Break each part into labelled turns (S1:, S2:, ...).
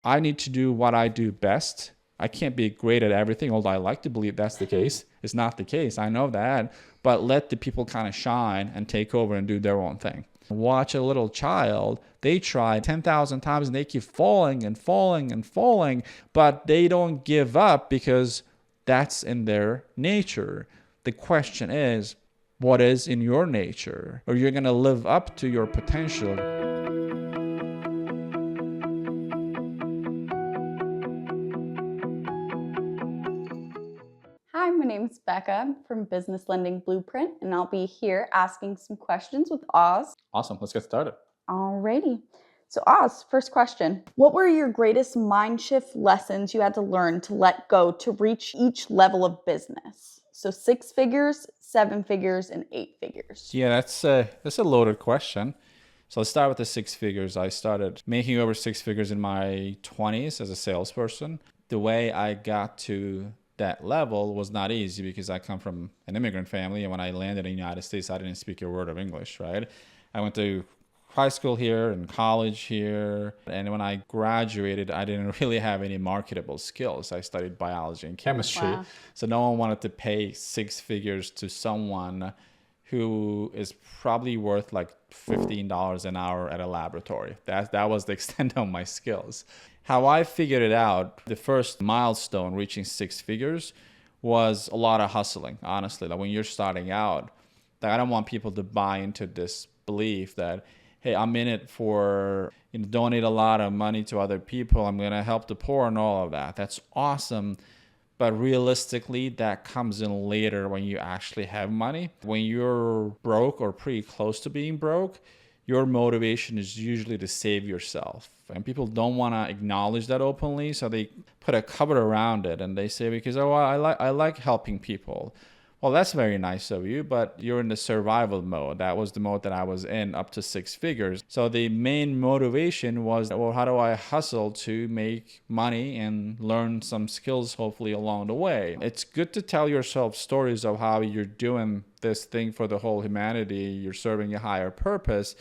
S1: I need to do what I do best. I can't be great at everything, although I like to believe that's the case. It's not the case. I know that. But let the people kind of shine and take over and do their own thing. Watch a little child. They try 10,000 times and they keep falling and falling and falling, but they don't give up because that's in their nature. The question is, what is in your nature? Or you're going to live up to your potential.
S2: Hi, my name is Becca from Business Lending Blueprint, and I'll be here asking some questions with Oz.
S1: Awesome. Let's get started.
S2: Alrighty. So Oz, first question. What were your greatest mind shift lessons you had to learn to let go to reach each level of business? So 6 figures, 7 figures, and 8 figures.
S1: Yeah, that's a loaded question. So let's start with the 6 figures. I started making over 6 figures in my 20s as a salesperson. The way I got to that level was not easy because I come from an immigrant family, and when I landed in the United States, I didn't speak a word of English, right? I went to high school here and college here, and when I graduated, I didn't really have any marketable skills. I studied biology and chemistry. Wow. So no one wanted to pay 6 figures to someone who is probably worth like $15 an hour at a laboratory. That was the extent of my skills. How I figured it out, the first milestone reaching 6 figures was a lot of hustling, honestly. Like when you're starting out, I don't want people to buy into this belief that, hey, I'm in it for donate a lot of money to other people. I'm going to help the poor and all of that. That's awesome. But realistically, that comes in later when you actually have money. When you're broke or pretty close to being broke, your motivation is usually to save yourself. And people don't want to acknowledge that openly, so they put a cover around it and they say, because, oh, I like helping people. Well, that's very nice of you, but you're in the survival mode. That was the mode that I was in up to 6 figures. So the main motivation was, well, how do I hustle to make money and learn some skills, hopefully, along the way? It's good to tell yourself stories of how you're doing this thing for the whole humanity. You're serving a higher purpose.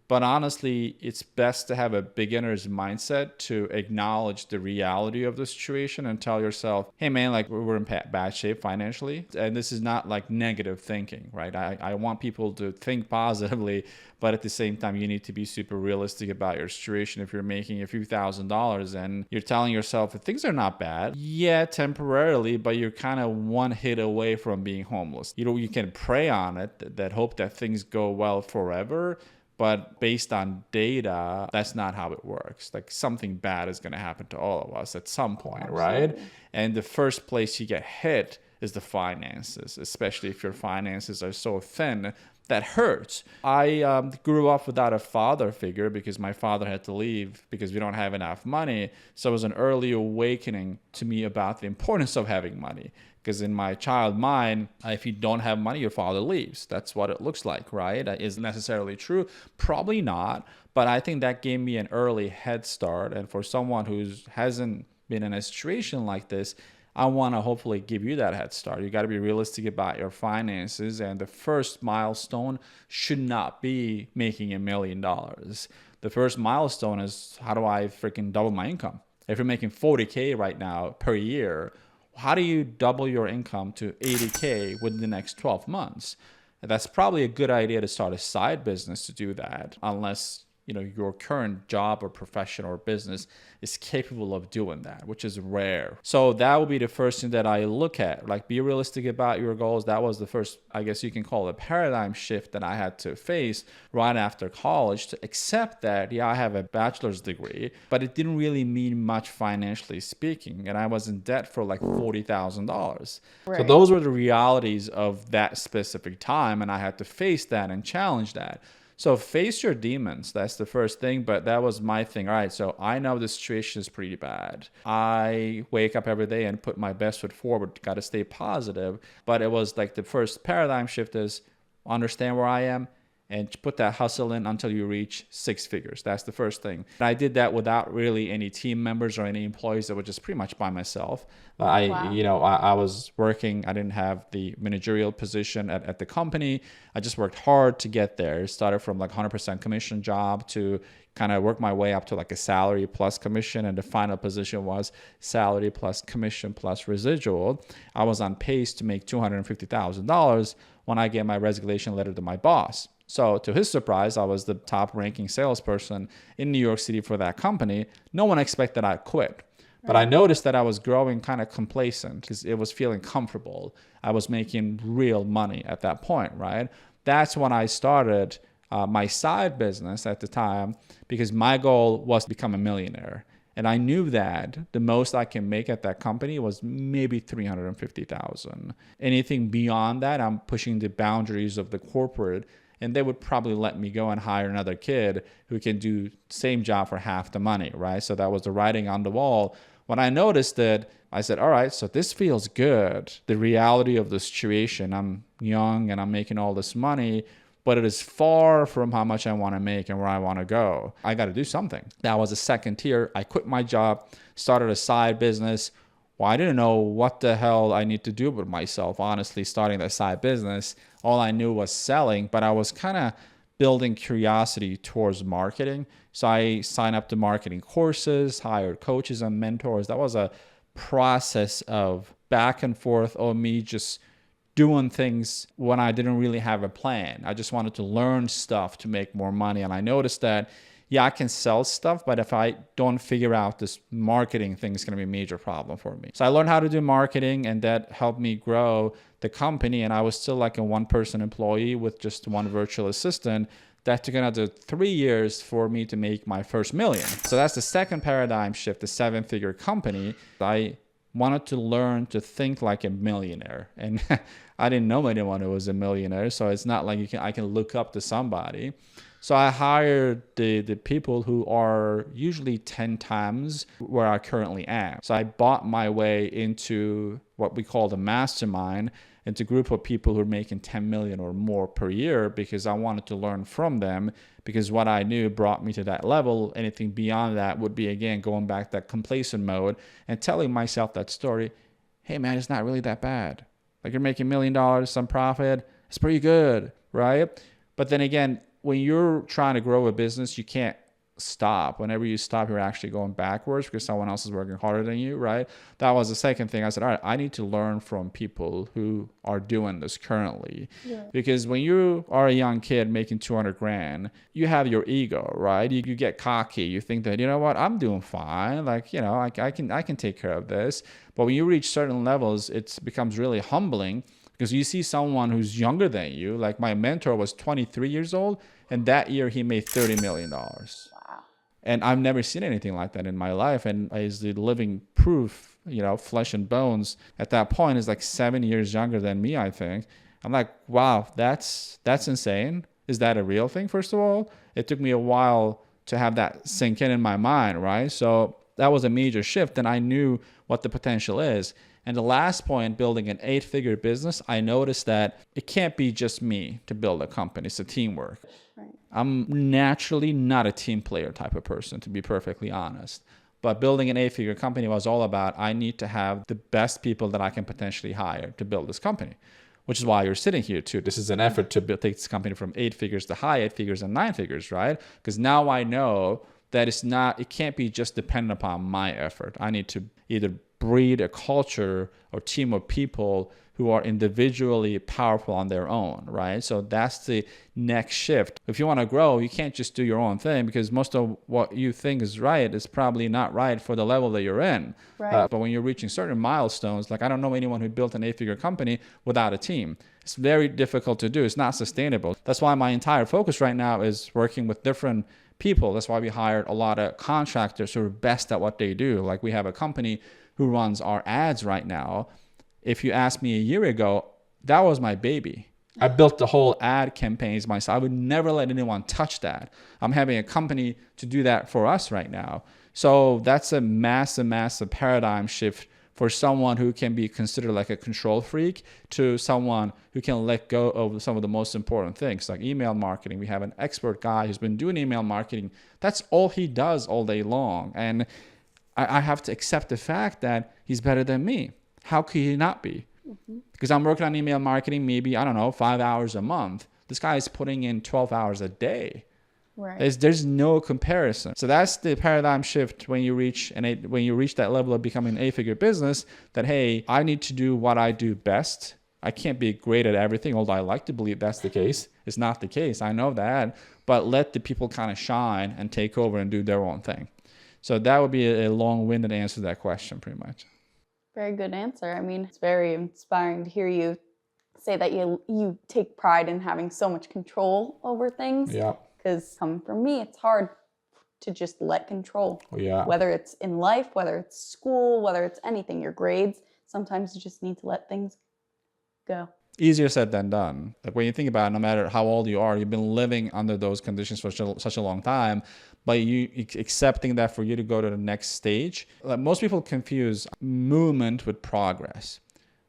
S1: But honestly, it's best to have a beginner's mindset to acknowledge the reality of the situation and tell yourself, hey man, like we're in bad shape financially. And this is not like negative thinking, right? I want people to think positively, but at the same time, you need to be super realistic about your situation. If you're making a few $1,000s and you're telling yourself that things are not bad, yeah, temporarily, but you're kind of one hit away from being homeless. You can pray on it, that hope that things go well forever. But based on data, that's not how it works. Like something bad is going to happen to all of us at some point, absolutely, right? And the first place you get hit is the finances, especially if your finances are so thin. That hurts. I grew up without a father figure because my father had to leave because we don't have enough money. So it was an early awakening to me about the importance of having money. Because in my child mind, if you don't have money, your father leaves. That's what it looks like, right? Is it necessarily true? Probably not. But I think that gave me an early head start. And for someone who hasn't been in a situation like this, I want to hopefully give you that head start. You got to be realistic about your finances. And the first milestone should not be making $1 million. The first milestone is, how do I freaking double my income? If you're making 40K right now per year, how do you double your income to 80K within the next 12 months? That's probably a good idea to start a side business to do that, unless your current job or profession or business is capable of doing that, which is rare. So that will be the first thing that I look at. Like, be realistic about your goals. That was the first, I guess you can call it, a paradigm shift that I had to face right after college, to accept that, yeah, I have a bachelor's degree, but it didn't really mean much financially speaking. And I was in debt for like $40,000. Right. So those were the realities of that specific time. And I had to face that and challenge that. So face your demons. That's the first thing, but that was my thing. All right, so I know the situation is pretty bad. I wake up every day and put my best foot forward. Got to stay positive. But it was like the first paradigm shift is understand where I am and put that hustle in until you reach 6 figures. That's the first thing. And I did that without really any team members or any employees. That was just pretty much by myself. Wow. I was working. I didn't have the managerial position at the company. I just worked hard to get there. It started from like 100% commission job to kind of worked my way up to like a salary plus commission, and the final position was salary plus commission plus residual. I was on pace to make $250,000 when I gave my resignation letter to my boss. So to his surprise, I was the top ranking salesperson in New York City for that company. No one expected I'd quit. But I noticed that I was growing kind of complacent because it was feeling comfortable. I was making real money at that point, right? That's when I started my side business at the time, because my goal was to become a millionaire. And I knew that the most I can make at that company was maybe $350,000. Anything beyond that, I'm pushing the boundaries of the corporate, and they would probably let me go and hire another kid who can do the same job for half the money, right? So that was the writing on the wall. When I noticed it, I said, all right, so this feels good. The reality of the situation, I'm young and I'm making all this money, but it is far from how much I want to make and where I want to go. I got to do something. That was a second tier. I quit my job, started a side business. Well, I didn't know what the hell I need to do with myself, honestly, starting that side business. All I knew was selling, but I was kind of building curiosity towards marketing. So I signed up to marketing courses, hired coaches and mentors. That was a process of back and forth of me just doing things when I didn't really have a plan. I just wanted to learn stuff to make more money. And I noticed that, yeah, I can sell stuff, but if I don't figure out this marketing thing, it's going to be a major problem for me. So I learned how to do marketing, and that helped me grow the company. And I was still like a one-person employee with just one virtual assistant. That took another 3 years for me to make my first million. So that's the second paradigm shift, the 7-figure company. I wanted to learn to think like a millionaire. And I didn't know anyone who was a millionaire, so it's not like I can look up to somebody. So I hired the people who are usually 10 times where I currently am. So I bought my way into what we call the mastermind, into a group of people who are making 10 million or more per year, because I wanted to learn from them, because what I knew brought me to that level. Anything beyond that would be, again, going back to that complacent mode and telling myself that story. Hey man, it's not really that bad. Like, you're making $1 million, some profit. It's pretty good, right? But then again, when you're trying to grow a business, you can't stop. Whenever you stop, you're actually going backwards because someone else is working harder than you, right? That was the second thing. I said, all right, I need to learn from people who are doing this currently. Yeah. Because when you are a young kid making 200 grand, you have your ego, right? You get cocky. You think that, you know what, I'm doing fine. Like, you know, I can take care of this. But when you reach certain levels, it becomes really humbling, because you see someone who's younger than you. Like, my mentor was 23 years old, and that year he made $30 million. Wow. And I've never seen anything like that in my life. And he's the living proof, you know, flesh and bones. At that point, is like 7 years younger than me, I think. I'm like, wow, that's insane. Is that a real thing, first of all? It took me a while to have that sink in my mind, right? So that was a major shift, and I knew what the potential is. And the last point, building an 8-figure business, I noticed that it can't be just me to build a company. It's a teamwork. Right. I'm naturally not a team player type of person, to be perfectly honest. But building an 8-figure company was all about, I need to have the best people that I can potentially hire to build this company, which is why you're sitting here too. This is an effort to take this company from 8 figures to high 8 figures and 9 figures, right? Because now I know that it can't be just dependent upon my effort. I need to either breed a culture or team of people who are individually powerful on their own, right? So that's the next shift. If you want to grow, you can't just do your own thing, because most of what you think is right is probably not right for the level that you're in. Right. But when you're reaching certain milestones, like, I don't know anyone who built an 8-figure company without a team. It's very difficult to do. It's not sustainable. That's why my entire focus right now is working with different people. That's why we hired a lot of contractors who are best at what they do. Like, we have a company who runs our ads right now. If you asked me a year ago, that was my baby. I built the whole ad campaigns myself. I would never let anyone touch that. I'm having a company to do that for us right now. So that's a massive paradigm shift for someone who can be considered like a control freak to someone who can let go of some of the most important things, like email marketing. We have an expert guy who's been doing email marketing. That's all he does all day long. And I have to accept the fact that he's better than me. How could he not be? Mm-hmm. Because I'm working on email marketing maybe, 5 hours a month. This guy is putting in 12 hours a day.
S2: Right.
S1: There's no comparison. So that's the paradigm shift when you reach that level of becoming an 8-figure business, that, hey, I need to do what I do best. I can't be great at everything, although I like to believe that's the case. It's not the case. I know that. But let the people kind of shine and take over and do their own thing. So that would be a long-winded answer to that question, pretty much.
S2: Very good answer. I mean, it's very inspiring to hear you say that you take pride in having so much control over things.
S1: Yeah.
S2: Because coming from me, it's hard to just let control.
S1: Yeah.
S2: Whether it's in life, whether it's school, whether it's anything, your grades, sometimes you just need to let things go.
S1: Easier said than done. Like when you think about it, no matter how old you are, you've been living under those conditions for such a long time, but you accepting that for you to go to the next stage. Like most people confuse movement with progress.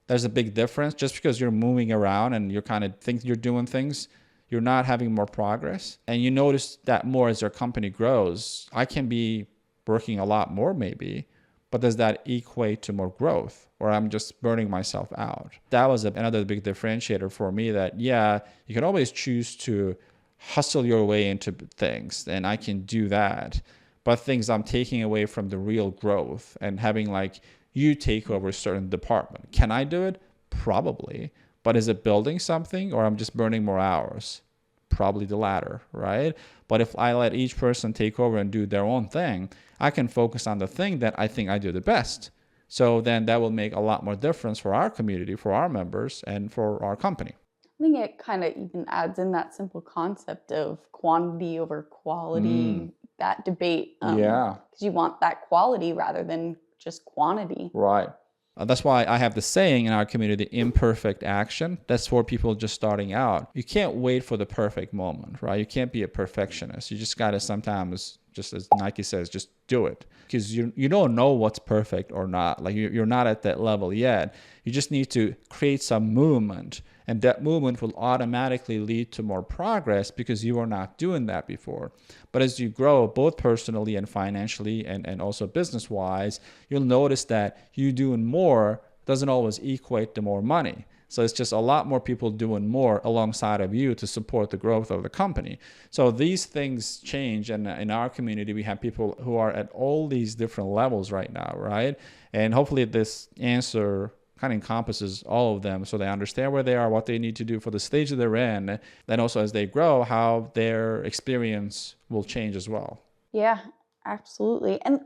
S1: There's a big difference. Just because you're moving around and you're kind of think you're doing things, you're not having more progress. And you notice that more as your company grows. I can be working a lot more maybe, but does that equate to more growth, or I'm just burning myself out? That was another big differentiator for me, that, yeah, you can always choose to hustle your way into things, and I can do that. But things I'm taking away from the real growth and having like you take over a certain department. Can I do it? Probably. But is it building something, or I'm just burning more hours? Probably the latter, right? But if I let each person take over and do their own thing, I can focus on the thing that I think I do the best. So then that will make a lot more difference for our community, for our members, and for our company.
S2: I think it kind of even adds in that simple concept of quantity over quality, that debate.
S1: Yeah.
S2: Because you want that quality rather than just quantity.
S1: Right. That's why I have the saying in our community, imperfect action. That's for people just starting out. You can't wait for the perfect moment, right? You can't be a perfectionist. You just got to sometimes, just as Nike says, just do it. Because you don't know what's perfect or not. Like you're not at that level yet. You just need to create some movement. And that movement will automatically lead to more progress because you were not doing that before. But as you grow, both personally and financially and also business-wise, you'll notice that you doing more doesn't always equate to more money. So it's just a lot more people doing more alongside of you to support the growth of the company. So these things change. And in our community, we have people who are at all these different levels right now, right? And hopefully this answer kind of encompasses all of them, so they understand where they are, what they need to do for the stage that they're in, then also as they grow, how their experience will change as well.
S2: Yeah, absolutely. And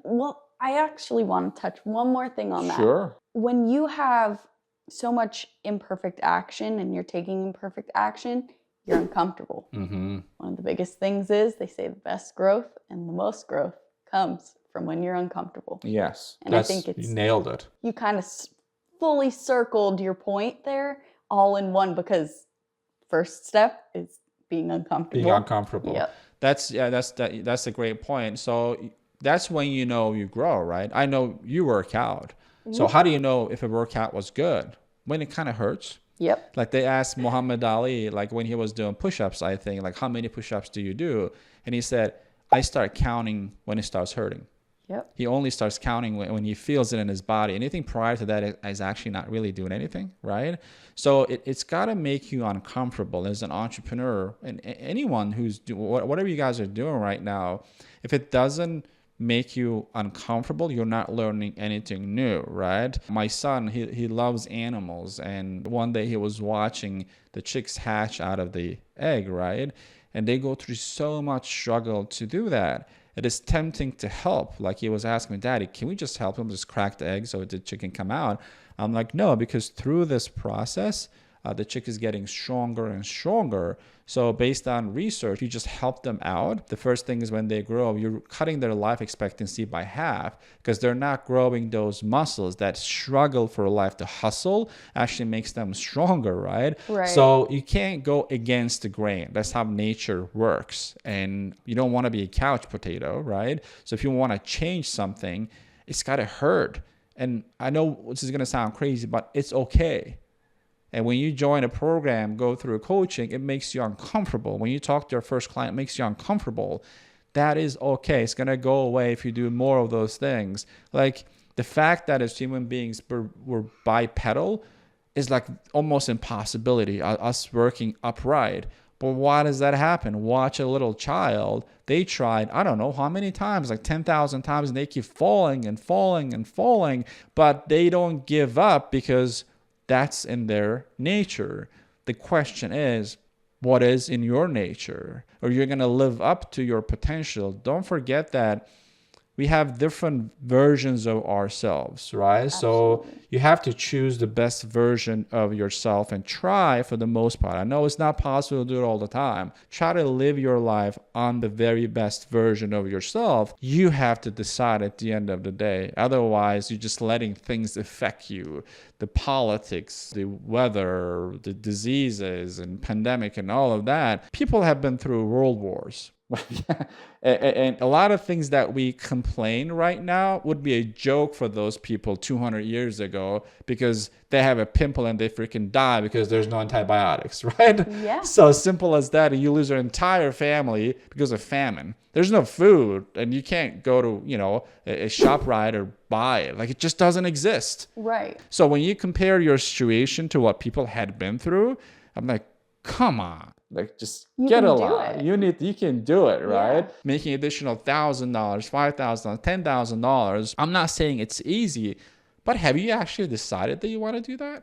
S2: I actually want to touch one more thing on that.
S1: Sure.
S2: When you have so much imperfect action and you're taking imperfect action, you're uncomfortable.
S1: Mm-hmm.
S2: One of the biggest things is they say the best growth and the most growth comes from when you're uncomfortable.
S1: Yes.
S2: And I think
S1: you nailed it.
S2: You kind of fully circled your point there all in one, because first step is being uncomfortable.
S1: Being uncomfortable.
S2: Yep.
S1: That's a great point. So that's when you know you grow, right? I know you work out. So how do you know if a workout was good? When it kind of hurts.
S2: Yep.
S1: Like they asked Muhammad Ali, like when he was doing push-ups, I think, like how many push-ups do you do? And he said, I start counting when it starts hurting.
S2: Yep.
S1: He only starts counting when he feels it in his body. Anything prior to that is actually not really doing anything, right? So it's got to make you uncomfortable as an entrepreneur, and anyone who's whatever you guys are doing right now. If it doesn't make you uncomfortable, you're not learning anything new, right? My son, he loves animals, and one day he was watching the chicks hatch out of the egg, right? And they go through so much struggle to do that. It is tempting to help. Like he was asking me, Daddy, can we just help him just crack the egg so the chicken come out? I'm like, no, because through this process, the chick is getting stronger and stronger. So based on research, you just help them out. The first thing is when they grow, you're cutting their life expectancy by half because they're not growing those muscles. That struggle for life to hustle actually makes them stronger, right? So you can't go against the grain. That's how nature works. And you don't want to be a couch potato, right? So if you want to change something, it's got to hurt. And I know this is going to sound crazy, but it's okay. And when you join a program, go through coaching, it makes you uncomfortable. When you talk to your first client, it makes you uncomfortable. That is okay. It's going to go away if you do more of those things. Like the fact that as human beings we're bipedal is like almost impossibility, us working upright. But why does that happen? Watch a little child. They tried, I don't know how many times, like 10,000 times, and they keep falling and falling and falling, but they don't give up because that's in their nature. The question is, what is in your nature? Or you're going to live up to your potential. Don't forget that we have different versions of ourselves, right?
S2: Absolutely.
S1: So you have to choose the best version of yourself and try for the most part. I know it's not possible to do it all the time. Try to live your life on the very best version of yourself. You have to decide at the end of the day. Otherwise, you're just letting things affect you. The politics, the weather, the diseases and pandemic and all of that. People have been through world wars. And a lot of things that we complain right now would be a joke for those people 200 years ago because they have a pimple and they freaking die because there's no antibiotics, right?
S2: Yeah.
S1: So simple as that. And you lose your entire family because of famine. There's no food and you can't go to, a ShopRite or buy it. Like it just doesn't exist.
S2: Right.
S1: So when you compare your situation to what people had been through, I'm like, come on. Like just get a lot. You can do it, right? Yeah. Making additional $1,000, $5,000, $10,000. I'm not saying it's easy, but have you actually decided that you want to do that?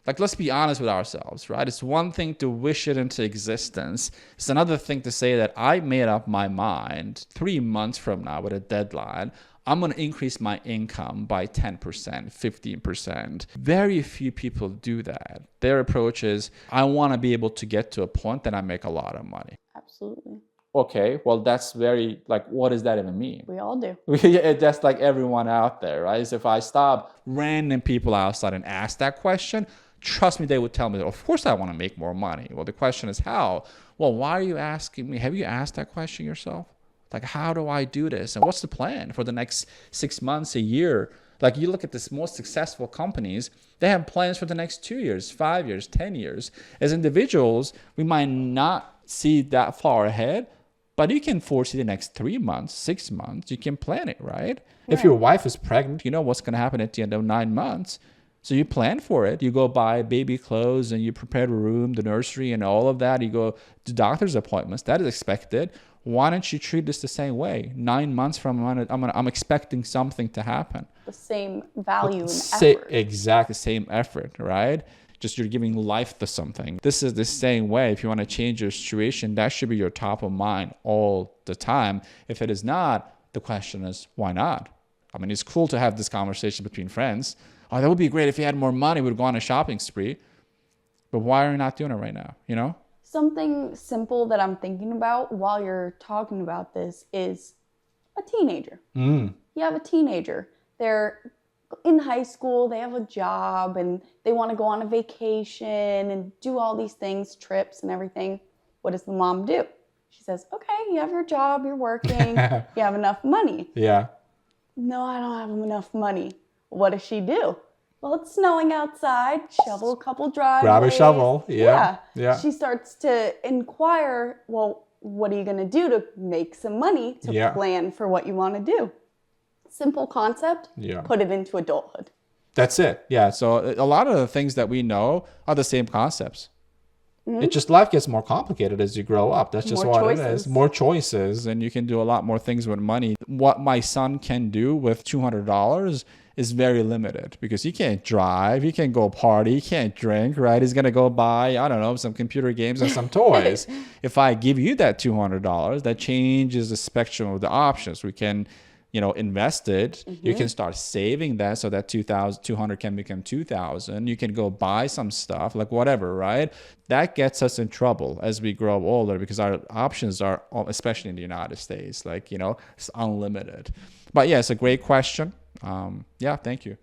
S1: Like, let's be honest with ourselves, right? It's one thing to wish it into existence. It's another thing to say that I made up my mind 3 months from now with a deadline. I'm going to increase my income by 10%, 15%. Very few people do that. Their approach is, I want to be able to get to a point that I make a lot of money.
S2: Absolutely.
S1: Okay, well, that's very, what does that even mean?
S2: We all do.
S1: That's like everyone out there, right? So if I stop random people outside and ask that question, trust me, they would tell me, of course I want to make more money. Well, the question is how? Well, why are you asking me? Have you asked that question yourself? Like, how do I do this? And what's the plan for the next 6 months, a year? Like, you look at the most successful companies, they have plans for the next 2 years, 5 years, 10 years. As individuals, we might not see that far ahead, but you can foresee the next 3 months, 6 months. You can plan it, right? If your wife is pregnant, you know what's going to happen at the end of 9 months. So you plan for it. You go buy baby clothes and you prepare the room, the nursery, and all of that. You go to doctor's appointments. That is expected. Why don't you treat this the same way? 9 months from now, I'm expecting something to happen.
S2: The same value and effort.
S1: Exactly, same effort, right? Just you're giving life to something. This is the same way. If you want to change your situation, that should be your top of mind all the time. If it is not, the question is, why not? I mean, it's cool to have this conversation between friends. Oh, that would be great if you had more money, we'd go on a shopping spree. But why are you not doing it right now,
S2: Something simple that I'm thinking about while you're talking about this is a teenager. You have a teenager. They're in high school, they have a job, and they want to go on a vacation and do all these things, trips and everything. What does the mom do? She says, okay, you have your job, you're working, you have enough money.
S1: Yeah.
S2: No, I don't have enough money. What does she do? Well, it's snowing outside. Shovel a couple driveways.
S1: Grab a shovel. Yeah.
S2: She starts to inquire, well, what are you going to do to make some money to plan for what you want to do? Simple concept. Put it into adulthood.
S1: That's it. Yeah. So a lot of the things that we know are the same concepts. It just, life gets more complicated as you grow up. That's just what it is. More choices, and you can do a lot more things with money. What my son can do with $200 is very limited because he can't drive, he can't go party, he can't drink, right? He's going to go buy, I don't know, some computer games and some toys. If I give you that $200, that changes the spectrum of the options. We can, invest it. You can start saving that so that 200 can become 2,000. You can go buy some stuff, like whatever, right? That gets us in trouble as we grow older because our options are, especially in the United States, it's unlimited. But yeah, it's a great question. Thank you.